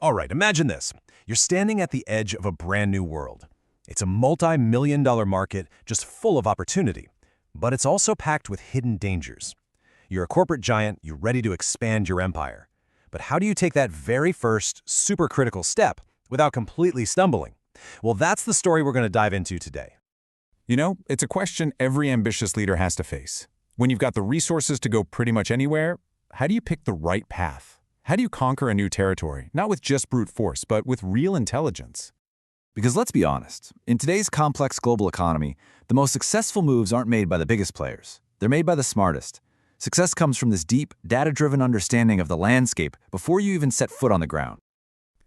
All right, imagine this. You're standing at the edge of a brand new world. It's a multi-million-dollar market just full of opportunity, but it's also packed with hidden dangers. You're a corporate giant, you're ready to expand your empire. But how do you take that very first, super critical step without completely stumbling? Well, that's the story we're going to dive into today. You know, it's a question every ambitious leader has to face. When you've got the resources to go pretty much anywhere, how do you pick the right path? How do you conquer a new territory, not with just brute force, but with real intelligence? Because let's be honest, in today's complex global economy, the most successful moves aren't made by the biggest players. They're made by the smartest. Success comes from this deep, data-driven understanding of the landscape before you even set foot on the ground.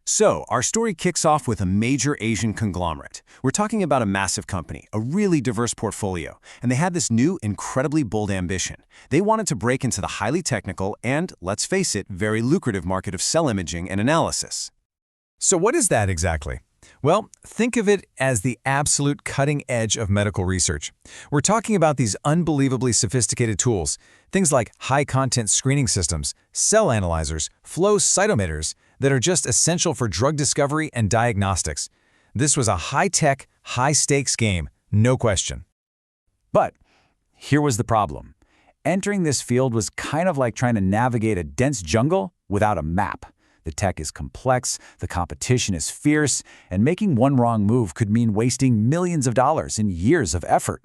So, our story kicks off with a major Asian conglomerate. We're talking about a massive company, a really diverse portfolio, and they had this new, incredibly bold ambition. They wanted to break into the highly technical and, let's face it, very lucrative market of cell imaging and analysis. So what is that exactly? Well, think of it as the absolute cutting edge of medical research. We're talking about these unbelievably sophisticated tools, things like high-content screening systems, cell analyzers, flow cytometers, that are just essential for drug discovery and diagnostics. This was a high-tech, high-stakes game, no question. But here was the problem. Entering this field was kind of like trying to navigate a dense jungle without a map. The tech is complex, the competition is fierce, and making one wrong move could mean wasting millions of dollars and years of effort.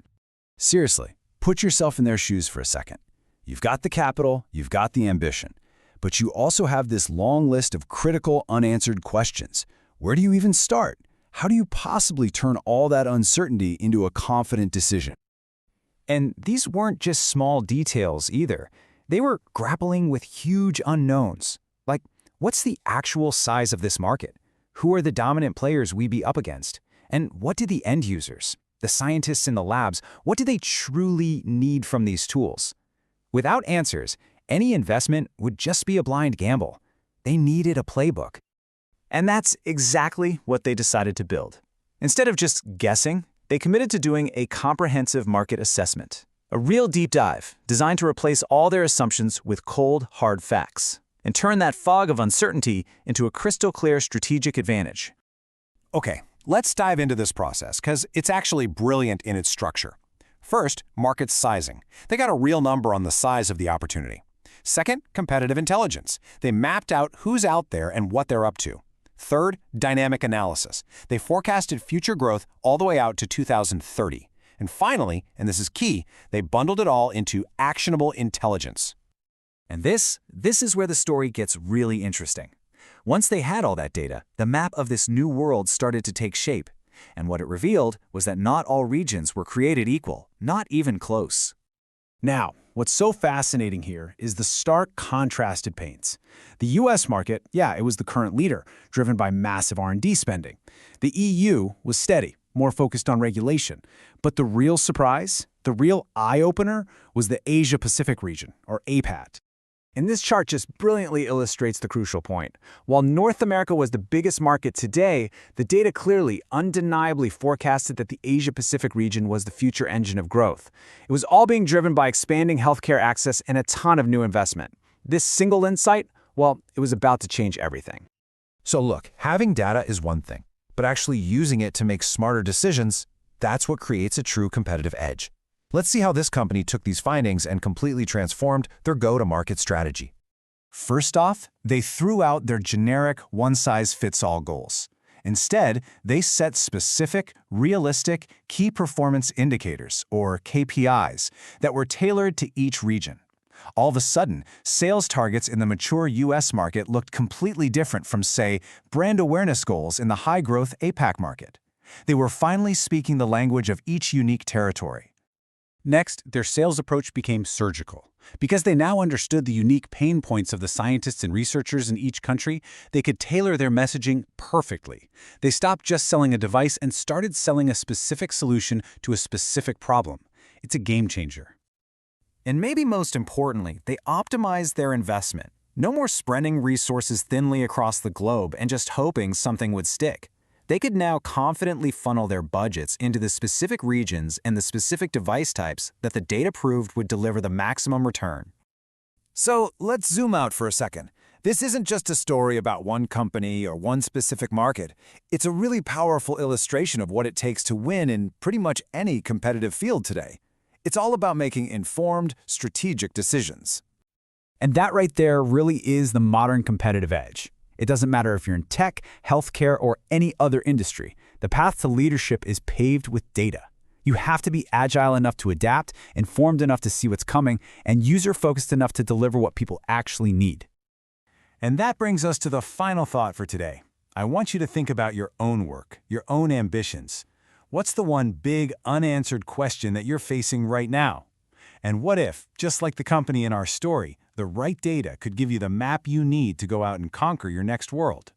Seriously, put yourself in their shoes for a second. You've got the capital, you've got the ambition, but you also have this long list of critical, unanswered questions. Where do you even start? How do you possibly turn all that uncertainty into a confident decision? And these weren't just small details either. They were grappling with huge unknowns. Like, what's the actual size of this market? Who are the dominant players we be up against? And what do the end users, the scientists in the labs, what do they truly need from these tools? Without answers, any investment would just be a blind gamble. They needed a playbook. And that's exactly what they decided to build. Instead of just guessing, they committed to doing a comprehensive market assessment, a real deep dive designed to replace all their assumptions with cold, hard facts, and turn that fog of uncertainty into a crystal-clear strategic advantage. Okay, let's dive into this process, because it's actually brilliant in its structure. First, market sizing. They got a real number on the size of the opportunity. Second, competitive intelligence. They mapped out who's out there and what they're up to. Third, dynamic analysis. They forecasted future growth all the way out to 2030. And finally, and this is key, they bundled it all into actionable intelligence. And this is where the story gets really interesting. Once they had all that data, the map of this new world started to take shape. And what it revealed was that not all regions were created equal, not even close. Now, what's so fascinating here is the stark contrast it paints. The US market, it was the current leader, driven by massive R&D spending. The EU was steady, more focused on regulation. But the real surprise, the real eye-opener, was the Asia-Pacific region, or APAT. And this chart just brilliantly illustrates the crucial point. While North America was the biggest market today, the data clearly, undeniably forecasted that the Asia-Pacific region was the future engine of growth. It was all being driven by expanding healthcare access and a ton of new investment. This single insight, well, it was about to change everything. So look, having data is one thing, but actually using it to make smarter decisions, that's what creates a true competitive edge. Let's see how this company took these findings and completely transformed their go-to-market strategy. First off, they threw out their generic one-size-fits-all goals. Instead, they set specific, realistic key performance indicators, or KPIs, that were tailored to each region. All of a sudden, sales targets in the mature US market looked completely different from, say, brand awareness goals in the high-growth APAC market. They were finally speaking the language of each unique territory. Next, their sales approach became surgical. Because they now understood the unique pain points of the scientists and researchers in each country, they could tailor their messaging perfectly. They stopped just selling a device and started selling a specific solution to a specific problem. It's a game changer. And maybe most importantly, they optimized their investment. No more spreading resources thinly across the globe and just hoping something would stick. They could now confidently funnel their budgets into the specific regions and the specific device types that the data proved would deliver the maximum return. So let's zoom out for a second. This isn't just a story about one company or one specific market. It's a really powerful illustration of what it takes to win in pretty much any competitive field today. It's all about making informed, strategic decisions. And that right there really is the modern competitive edge. It doesn't matter if you're in tech, healthcare, or any other industry. The path to leadership is paved with data. You have to be agile enough to adapt, informed enough to see what's coming, and user-focused enough to deliver what people actually need. And that brings us to the final thought for today. I want you to think about your own work, your own ambitions. What's the one big, unanswered question that you're facing right now? And what if, just like the company in our story, the right data could give you the map you need to go out and conquer your next world?